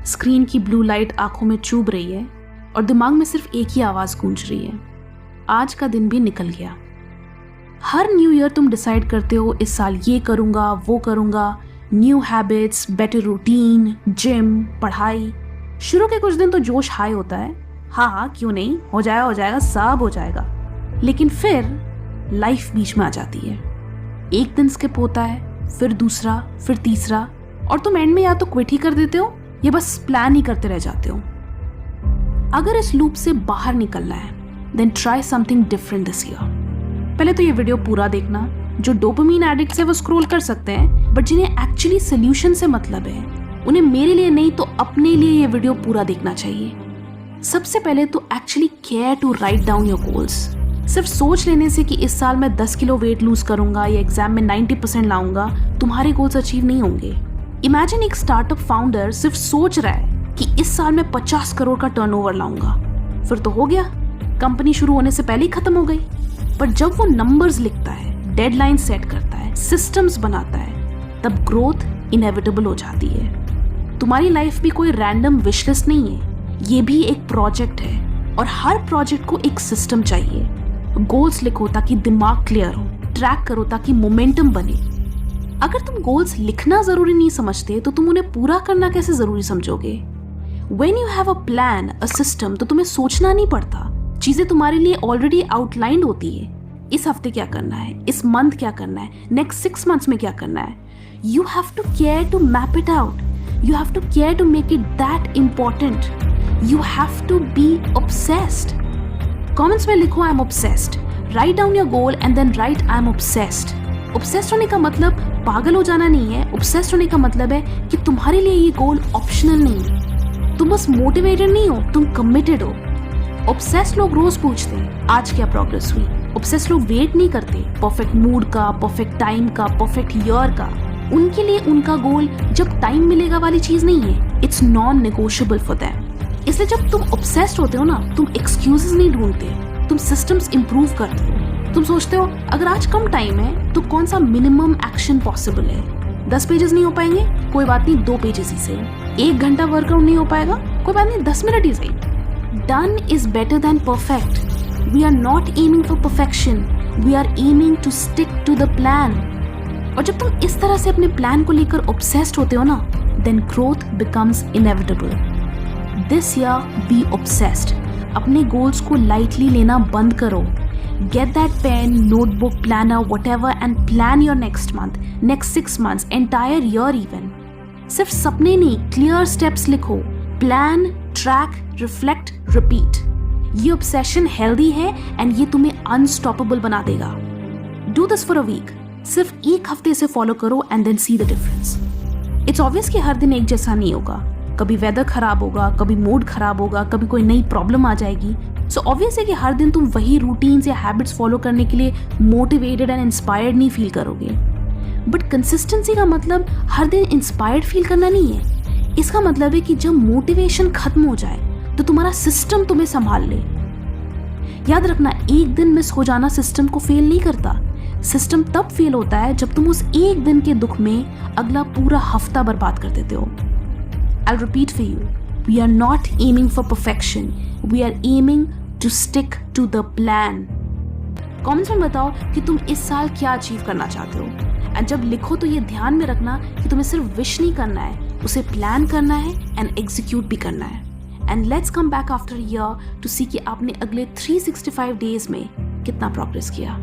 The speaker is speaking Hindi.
स्क्रीन की ब्लू लाइट आंखों में चुभ रही है और दिमाग में सिर्फ एक ही आवाज़ गूंज रही है, आज का दिन भी निकल गया। हर न्यू ईयर तुम डिसाइड करते हो इस साल ये करूँगा वो करूँगा, new habits, better routine, gym, पढ़ाई। शुरू के कुछ दिन तो जोश हाई होता है, हाँ क्यों नहीं, हो जाएगा सब हो जाएगा। लेकिन फिर लाइफ बीच में आ जाती है। एक दिन स्किप होता है, फिर दूसरा, फिर तीसरा, और तुम एंड में या तो क्विट ही कर देते हो या बस प्लान ही करते रह जाते हो। अगर इस लूप से बाहर निकलना है then try something different this year. पहले तो ये वीडियो पूरा देखना। जो डोपामीन एडिक्ट्स है वो स्क्रॉल कर सकते हैं, बट जिन्हें एक्चुअली सोल्यूशन से मतलब है उन्हें मेरे लिए नहीं तो अपने लिए ये वीडियो पूरा देखना चाहिए। सबसे पहले तो actually care to write down your goals. सिर्फ सोच लेने से कि इस साल मैं 10 किलो वेट लूज करूंगा या एग्जाम में 90% लाऊंगा, तुम्हारे गोल्स अचीव नहीं होंगे। इमेजिन एक स्टार्टअप फाउंडर सिर्फ सोच रहा है कि इस साल मैं 50 करोड़ का टर्नओवर लाऊंगा, फिर तो हो गया, कंपनी शुरू होने से पहले ही खत्म हो गई। पर जब वो नंबर्स लिखता है, डेडलाइन सेट करता है, सिस्टम्स बनाता है, तब ग्रोथ इनएविटेबल हो जाती है। तुम्हारी लाइफ भी कोई रैंडम विश लिस्ट नहीं है, ये भी एक प्रोजेक्ट है और हर प्रोजेक्ट को एक सिस्टम चाहिए। गोल्स लिखो ताकि दिमाग क्लियर हो, ट्रैक करो ताकि मोमेंटम बने। अगर तुम गोल्स लिखना जरूरी नहीं समझते तो तुम उन्हें पूरा करना कैसे जरूरी समझोगे? When you have a plan, a system, तो तुम्हें सोचना नहीं पड़ता, चीजें तुम्हारे लिए ऑलरेडी आउटलाइंड होती है। इस हफ्ते क्या करना है, इस मंथ क्या करना है, नेक्स्ट 6 months में क्या करना है। You have to care to map it out. You have to care to make it that important. You have to be obsessed. Comments में लिखो I am obsessed. Write down your goal and then write I am obsessed. Obsessed होने का मतलब पागल हो जाना नहीं है। Obsessed होने का मतलब है कि तुम्हारे लिए ये गोल ऑप्शनल नहीं है। तुम बस मोटिवेटेड नहीं हो, तुम कमिटेड हो। Obsessed लोग रोज पूछते हैं आज क्या प्रोग्रेस हुई। Obsessed लोग वेट नहीं करते परफेक्ट मूड का, परफेक्ट टाइम का, परफेक्ट ईयर का। उनके लिए उनका गोल जब टाइम मिलेगा वाली चीज नहीं है, it's non negotiable for them. इसलिए जब तुम ऑब्सेस्ड होते हो ना, तुम एक्सक्यूजेस नहीं ढूंढते, तुम सिस्टम्स इंप्रूव करते हो। तुम सोचते हो अगर आज कम टाइम है तो कौन सा मिनिमम एक्शन पॉसिबल है। 10 पेजेस नहीं हो पाएंगे, कोई बात नहीं, 2 पेजेस ही सही। 1 घंटा वर्कआउट नहीं हो पाएगा, कोई बात नहीं, 10 मिनट ही सही। Done is better than perfect. We are not aiming for perfection, we are aiming to stick to the plan. और जब तुम इस तरह से अपने प्लान को लेकर ऑब्सेस्ड होते हो ना, then growth becomes inevitable. This year be obsessed. अपने गोल्स को लाइटली लेना बंद करो। Get that pen, notebook, planner, whatever and plan your next month, next 6 months, entire year even. सिर्फ सपने नहीं, क्लियर स्टेप्स लिखो। Plan, track, reflect, repeat. ये ऑब्सेशन हेल्दी है एंड ये तुम्हें अनस्टॉपेबल बना देगा। Do this for a week. सिर्फ 1 हफ्ते से फॉलो करो and then see the difference. It's obvious कि हर दिन एक जैसा नहीं होगा। कभी वेदर खराब होगा, कभी मूड खराब होगा, कभी कोई नई प्रॉब्लम आ जाएगी। सो ऑब्वियस है कि हर दिन तुम वही रूटीन्स या हैबिट्स फॉलो करने के लिए मोटिवेटेड एंड इंस्पायर्ड नहीं फील करोगे। बट कंसिस्टेंसी का मतलब हर दिन इंस्पायर्ड फील करना नहीं है। इसका मतलब है कि जब मोटिवेशन खत्म हो जाए तो तुम्हारा सिस्टम तुम्हें संभाल ले। याद रखना, एक दिन मिस हो जाना सिस्टम को फेल नहीं करता। सिस्टम तब फेल होता है जब तुम उस एक दिन के दुख में अगला पूरा हफ्ता बर्बाद कर देते हो। I'll repeat for you. We are not aiming for perfection. We are aiming to stick to the plan. Comments में बताओ कि तुम इस साल क्या अचीव करना चाहते हो। एंड जब लिखो तो ये ध्यान में रखना कि तुम्हें सिर्फ विश नहीं करना है, उसे प्लान करना है एंड एग्जीक्यूट भी करना है। And let's come back after a year to see कि आपने अगले 365 डेज में कितना प्रोग्रेस किया।